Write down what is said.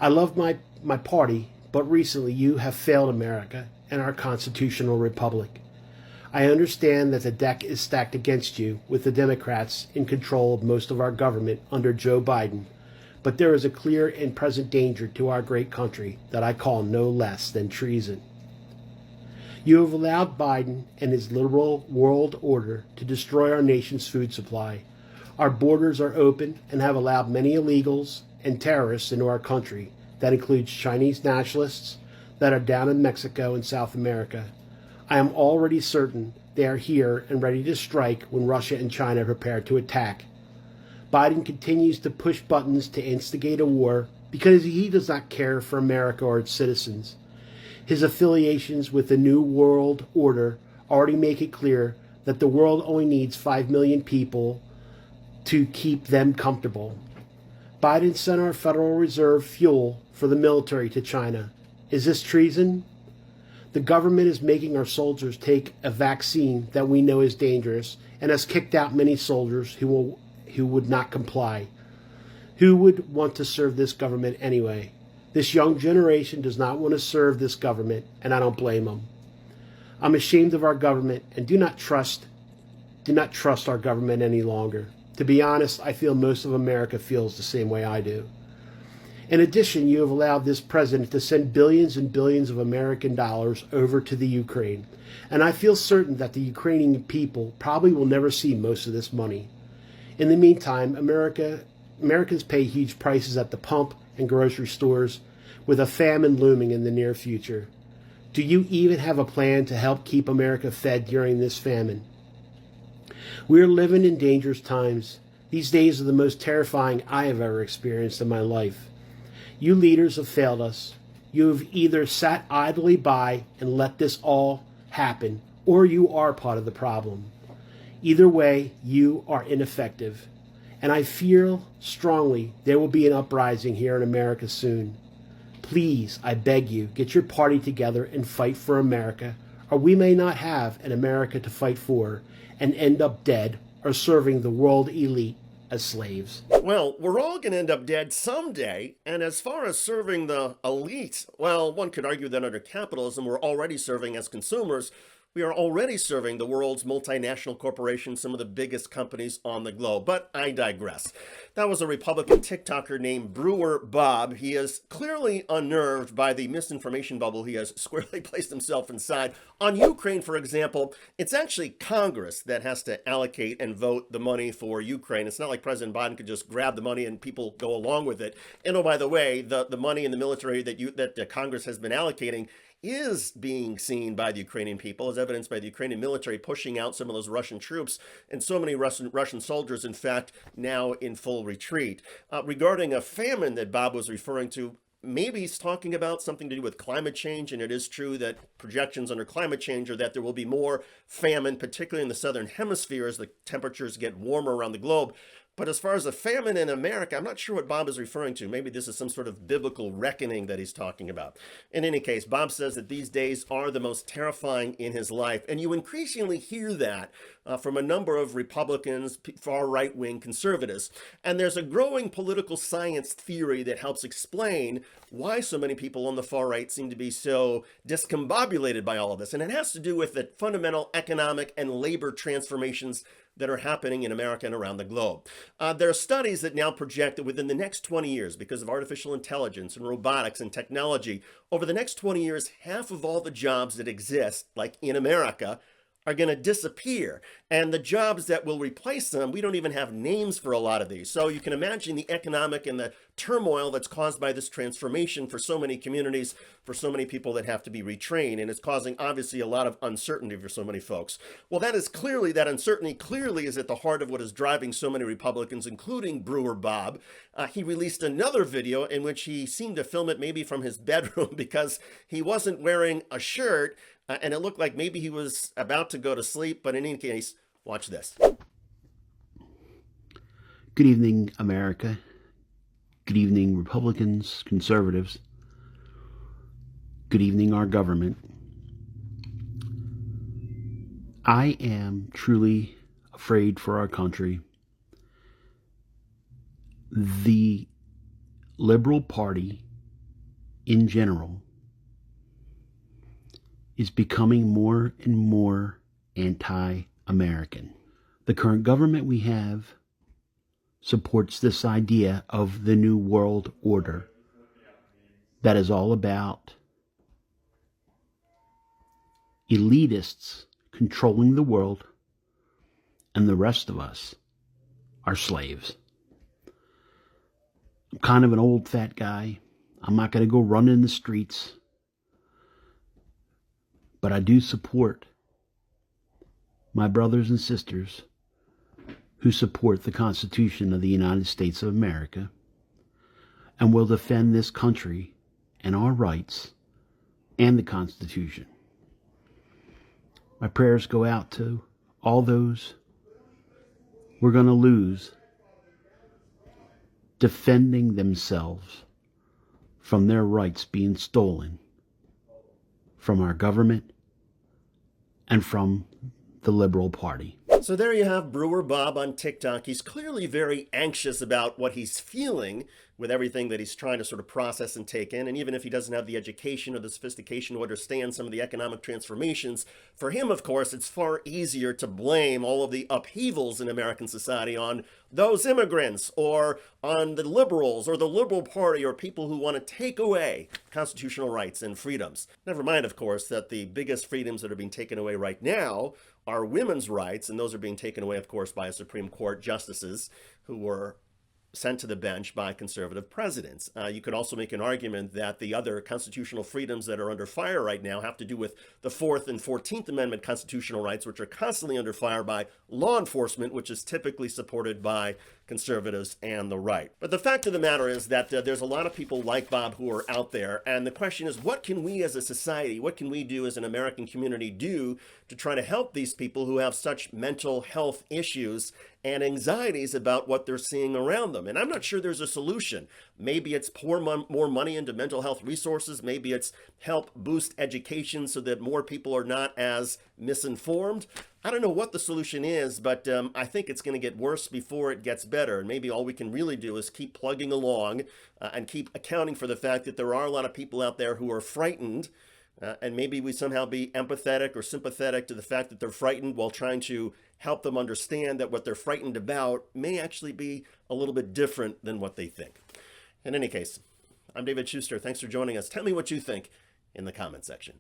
I love my party, but recently you have failed America and our constitutional republic. I understand that the deck is stacked against you with the Democrats in control of most of our government under Joe Biden, but there is a clear and present danger to our great country that I call no less than treason. You have allowed Biden and his liberal world order to destroy our nation's food supply. Our borders are open and have allowed many illegals and terrorists into our country. That includes Chinese nationalists that are down in Mexico and South America. I am already certain they are here and ready to strike when Russia and China prepare to attack. Biden continues to push buttons to instigate a war because he does not care for America or its citizens. His affiliations with the New World Order already make it clear that the world only needs 5 million people to keep them comfortable. Biden sent our Federal Reserve fuel for the military to China. Is this treason? The government is making our soldiers take a vaccine that we know is dangerous and has kicked out many soldiers who would not comply. Who would want to serve this government anyway? This young generation does not want to serve this government, and I don't blame them. I'm ashamed of our government and do not trust our government any longer. To be honest, I feel most of America feels the same way I do. In addition, you have allowed this president to send billions and billions of American dollars over to the Ukraine. And I feel certain that the Ukrainian people probably will never see most of this money. In the meantime, Americans pay huge prices at the pump and grocery stores, with a famine looming in the near future. Do you even have a plan to help keep America fed during this famine? We are living in dangerous times. These days are the most terrifying I have ever experienced in my life. You leaders have failed us. You have either sat idly by and let this all happen, or you are part of the problem. Either way, you are ineffective. And I feel strongly there will be an uprising here in America soon. Please, I beg you, get your party together and fight for America, or we may not have an America to fight for and end up dead or serving the world elite as slaves. Well, we're all going to end up dead someday, and as far as serving the elite, well, one could argue that under capitalism we're already serving as consumers. We are already serving the world's multinational corporations, some of the biggest companies on the globe. But I digress. That was a Republican TikToker named Brewer Bob. He is clearly unnerved by the misinformation bubble he has squarely placed himself inside. On Ukraine, for example, it's actually Congress that has to allocate and vote the money for Ukraine. It's not like President Biden could just grab the money and people go along with it. And oh, by the way, the money in the military that Congress has been allocating is being seen by the Ukrainian people, as evidenced by the Ukrainian military pushing out some of those Russian troops, and so many Russian soldiers, in fact, now in full retreat. Regarding a famine that Bob was referring to, maybe he's talking about something to do with climate change, and it is true that projections under climate change are that there will be more famine, particularly in the southern hemisphere as the temperatures get warmer around the globe. But as far as a famine in America, I'm not sure what Bob is referring to. Maybe this is some sort of biblical reckoning that he's talking about. In any case, Bob says that these days are the most terrifying in his life. And you increasingly hear that from a number of Republicans, far right-wing conservatives. And there's a growing political science theory that helps explain why so many people on the far right seem to be so discombobulated by all of this. And it has to do with the fundamental economic and labor transformations that are happening in America and around the globe. There are studies that now project that within the next 20 years, because of artificial intelligence and robotics and technology, over the next 20 years, half of all the jobs that exist, like in America, are going to disappear. And the jobs that will replace them, we don't even have names for a lot of these. So you can imagine the economic and the turmoil that's caused by this transformation for so many communities, for so many people that have to be retrained. And it's causing, obviously, a lot of uncertainty for so many folks. Well, that uncertainty clearly is at the heart of what is driving so many Republicans, including Brewer Bob. He released another video in which he seemed to film it maybe from his bedroom because he wasn't wearing a shirt. And it looked like maybe he was about to go to sleep, but in any case, watch this. Good evening, America. Good evening, Republicans, conservatives. Good evening, our government. I am truly afraid for our country. The Liberal Party in general is becoming more and more anti-American. The current government we have supports this idea of the New World Order that is all about elitists controlling the world, and the rest of us are slaves. I'm kind of an old fat guy. I'm not going to go run in the streets, but I do support my brothers and sisters who support the Constitution of the United States of America and will defend this country and our rights and the Constitution. My prayers go out to all those we're going to lose defending themselves from their rights being stolen from our government and from the Liberal Party. So there you have Brewer Bob on TikTok. He's clearly very anxious about what he's feeling with everything that he's trying to sort of process and take in. And even if he doesn't have the education or the sophistication to understand some of the economic transformations, for him, of course, it's far easier to blame all of the upheavals in American society on those immigrants or on the liberals or the Liberal Party or people who want to take away constitutional rights and freedoms. Never mind, of course, that the biggest freedoms that are being taken away right now are women's rights, and those are being taken away, of course, by Supreme Court justices who were sent to the bench by conservative presidents. You could also make an argument that the other constitutional freedoms that are under fire right now have to do with the 4th and 14th Amendment constitutional rights, which are constantly under fire by law enforcement, which is typically supported by conservatives and the right. But the fact of the matter is that there's a lot of people like Bob who are out there, and the question is, what can we as a society, what can we do as an American community do to try to help these people who have such mental health issues and anxieties about what they're seeing around them? And I'm not sure there's a solution. Maybe it's pour more money into mental health resources. Maybe it's help boost education so that more people are not as misinformed. I don't know what the solution is, but I think it's going to get worse before it gets better. And maybe all we can really do is keep plugging along and keep accounting for the fact that there are a lot of people out there who are frightened. And maybe we somehow be empathetic or sympathetic to the fact that they're frightened while trying to help them understand that what they're frightened about may actually be a little bit different than what they think. In any case, I'm David Shuster. Thanks for joining us. Tell me what you think in the comment section.